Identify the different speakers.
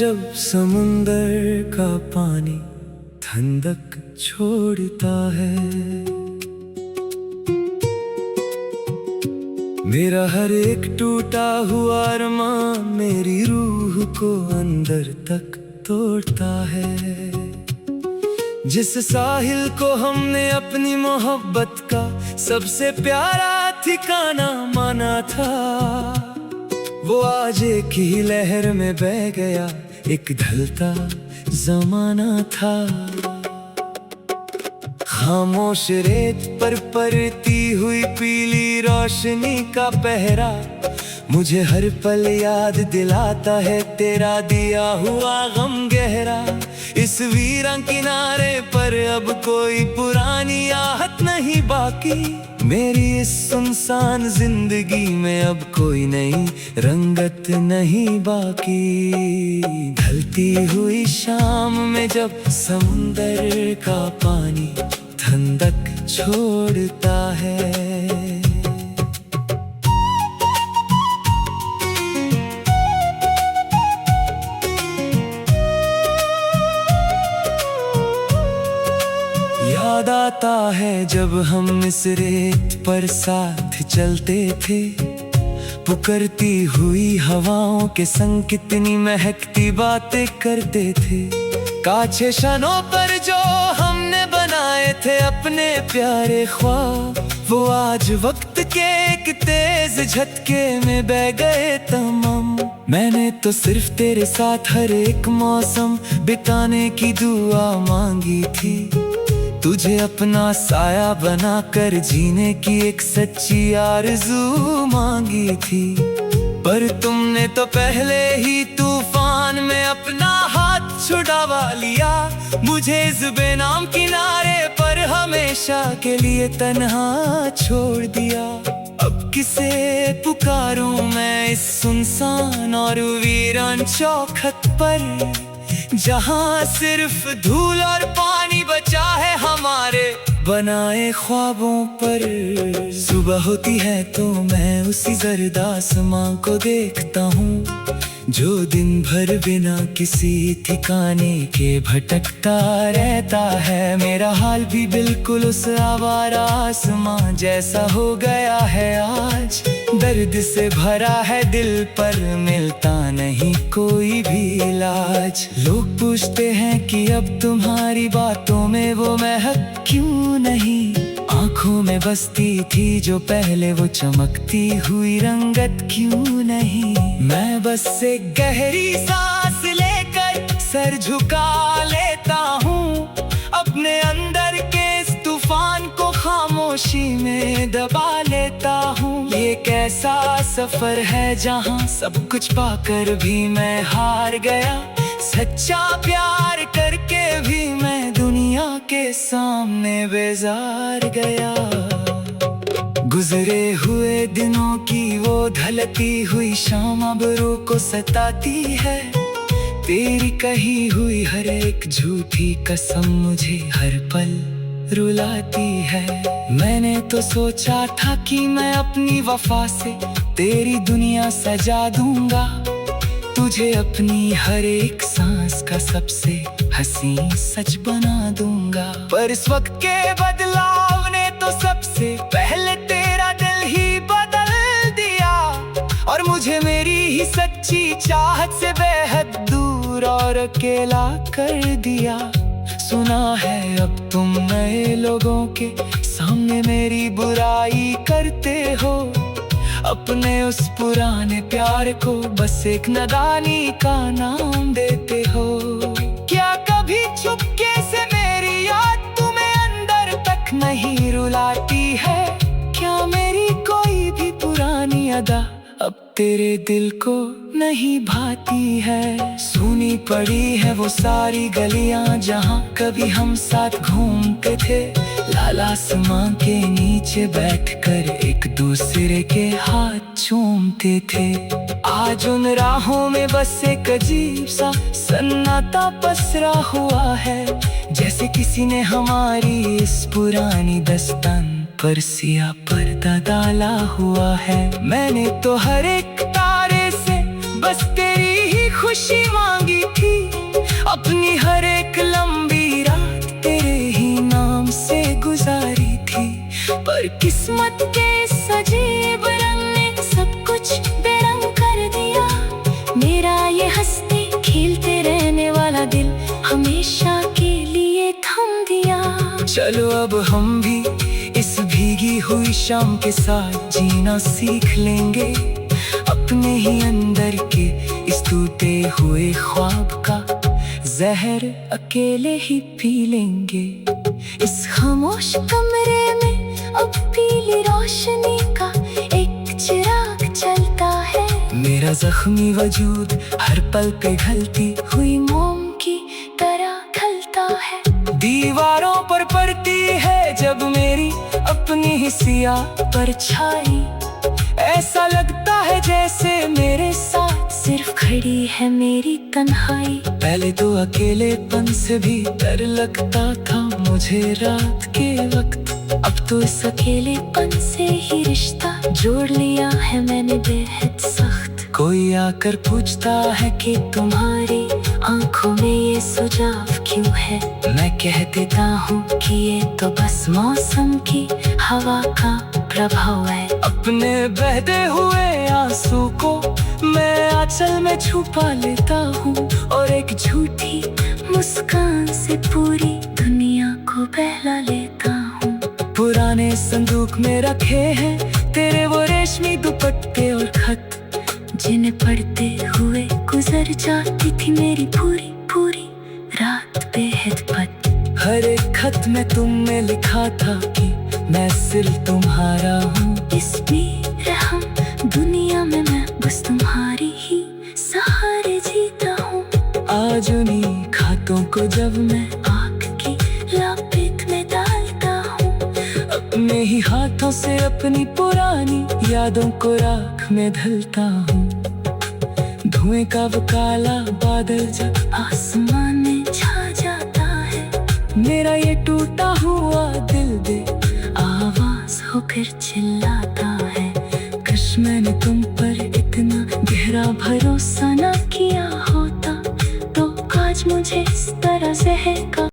Speaker 1: जब समुंदर का पानी ठंडक छोड़ता है। मेरा हर एक टूटा हुआ अरमान मेरी रूह को अंदर तक तोड़ता है। जिस साहिल को हमने अपनी मोहब्बत का सबसे प्यारा ठिकाना माना था, वो आज एक ही लहर में बह गया, एक ढलता जमाना था। खामोश रेत पर पड़ती हुई पीली रोशनी का पहरा मुझे हर पल याद दिलाता है तेरा दिया हुआ गम गहरा। इस वीरान किनारे पर अब कोई पुरानी आहट नहीं बाकी, मेरी इस सुनसान जिंदगी में अब कोई नई रंगत नहीं बाकी। ढलती हुई शाम में जब समुंदर का पानी ठंडक छोड़ता है। याद आता है जब हम इस रेत पर साथ चलते थे, पुकरती हुई हवाओं के संग कितनी महकती बातें करते थे। काछे क्षणों पर जो हमने बनाए थे अपने प्यारे ख्वाब, वो आज वक्त के एक तेज झटके में बह गए तमाम। मैंने तो सिर्फ तेरे साथ हर एक मौसम बिताने की दुआ मांगी थी, तुझे अपना साया बनाकर जीने की एक सच्ची आरज़ू मांगी थी। पर तुमने तो पहले ही तूफान में अपना हाथ छुड़ावा लिया, मुझे इस बेनाम किनारे पर हमेशा के लिए तन्हा छोड़ दिया। अब किसे पुकारूं मैं इस सुनसान और वीरान चौखट पर, जहां सिर्फ धूल और पानी बचा है हमारे बनाए ख्वाबों पर। सुबह होती है तो मैं उसी जर्द आसमां को देखता हूँ, जो दिन भर बिना किसी ठिकाने के भटकता रहता है। मेरा हाल भी बिल्कुल उस आवारा आसमां जैसा हो गया है आज। दर्द से भरा है दिल पर मिलता नहीं कोई भी इलाज। लोग पूछते हैं कि अब तुम्हारी बातों में वो महक क्यों नहीं, आँखों में बसती थी जो पहले वो चमकती हुई रंगत क्यों नहीं। मैं बस एक गहरी सांस लेकर सर झुका लेता हूँ, अपने अंदर के इस तूफान को खामोशी में दबा लेता हूँ। ये कैसा सफर है जहाँ सब कुछ पाकर भी मैं हार गया, सच्चा प्यार करके भी मैं दुनिया के सामने बेजार गया। गुजरे हुए दिनों की वो ढलती हुई शाम अब रूह को सताती है, तेरी कही हुई हर एक झूठी कसम मुझे हर पल रुलाती है। मैंने तो सोचा था कि मैं अपनी वफा से तेरी दुनिया सजा दूंगा, तुझे अपनी हर एक सांस का सबसे हंसी सच बना दूंगा। पर इस वक्त के बदलाव ने तो सबसे पहले तेरा दिल ही बदल दिया, और मुझे मेरी ही सच्ची चाहत से बेहद दूर और अकेला कर दिया। सुना है अब तुम नए लोगों के सामने मेरी बुराई करते हो, अपने उस पुराने प्यार को बस एक नादानी का नाम देते हो। क्या कभी चुपके से मेरी याद तुम्हें अंदर तक नहीं रुलाती है, क्या मेरी कोई भी पुरानी अदा अब तेरे दिल को नहीं भाती है। सुनी पड़ी है वो सारी गलियां जहां कभी हम साथ घूमते थे, लाल आसमां के नीचे बैठकर एक दूसरे के हाथ चूमते थे। आज उन राहों में बस एक अजीब सा सन्नाटा पसरा हुआ है, जैसे किसी ने हमारी इस पुरानी दास्तान पर सिया पर्दा डाला हुआ है। मैंने तो हर एक तारे से बस तेरी ही की खुशी मांगी थी, अपनी हर एक लंबी रात तेरे ही नाम से गुजारी थी। पर किस्मत के सजीव रंग ने सब कुछ बेरंग कर दिया। मेरा ये हंसते खेलते रहने वाला दिल हमेशा के लिए थम दिया। चलो अब हम भी इस भीगी हुई शाम के साथ जीना सीख लेंगे, अपने ही अंदर के इस टूटे हुए ख्वाब का जहर अकेले ही पी लेंगे। इस खामोश कमरे में अब पीली रोशनी का एक चिराग चलता है। मेरा जख्मी वजूद हर पल पे घलती हुई मोम की तरह खलता है। दीवारों पर पड़ती है जब मेरी अपनी ही सियाह परछाई, ऐसा लगता है जैसे मेरे साथ सिर्फ खड़ी है मेरी तन्हाई। पहले तो अकेलेपन से भी डर लगता था मुझे रात के वक्त, अब तो इस अकेलेपन से ही रिश्ता जोड़ लिया है मैंने बेहद सख्त। कोई आकर पूछता है कि तुम्हारी आंखों में ये सुझाव क्यों है, मैं कह देता हूँ कि ये तो बस मौसम की हवा का प्रभाव है। अपने बहते हुए आंसू को मैं आंचल में छुपा लेता हूँ और एक झूठी मुस्कान से पूरी दुनिया को बहला लेता हूँ। पुराने संदूक में रखे हैं तेरे वो रेशमी दुपट्टे और खत, जिन्हें पढ़ते हुए गुजर जाती थी मेरी पूरी पूरी रात बेहद पद। हर एक खत में तुमने लिखा था कि मैं सिर्फ तुम्हारा हूँ, इस बेरहम दुनिया में मैं बस तुम्हारी ही सहारे जीता हूँ। आज उन्हीं खातों को जब मैं आग की लपेट में डालता हूँ, अपने ही हाथों से अपनी पुरानी यादों को राख में ढलता हूँ। धुएं का वो काला बादल जब आसमान में छा जाता है, मेरा ये टूटा हुआ दिल दे आवाज होकर चिल्लाता है। काश मैंने तुम पर इतना गहरा भरोसा न किया होता, तो आज मुझे इस तरह जहर का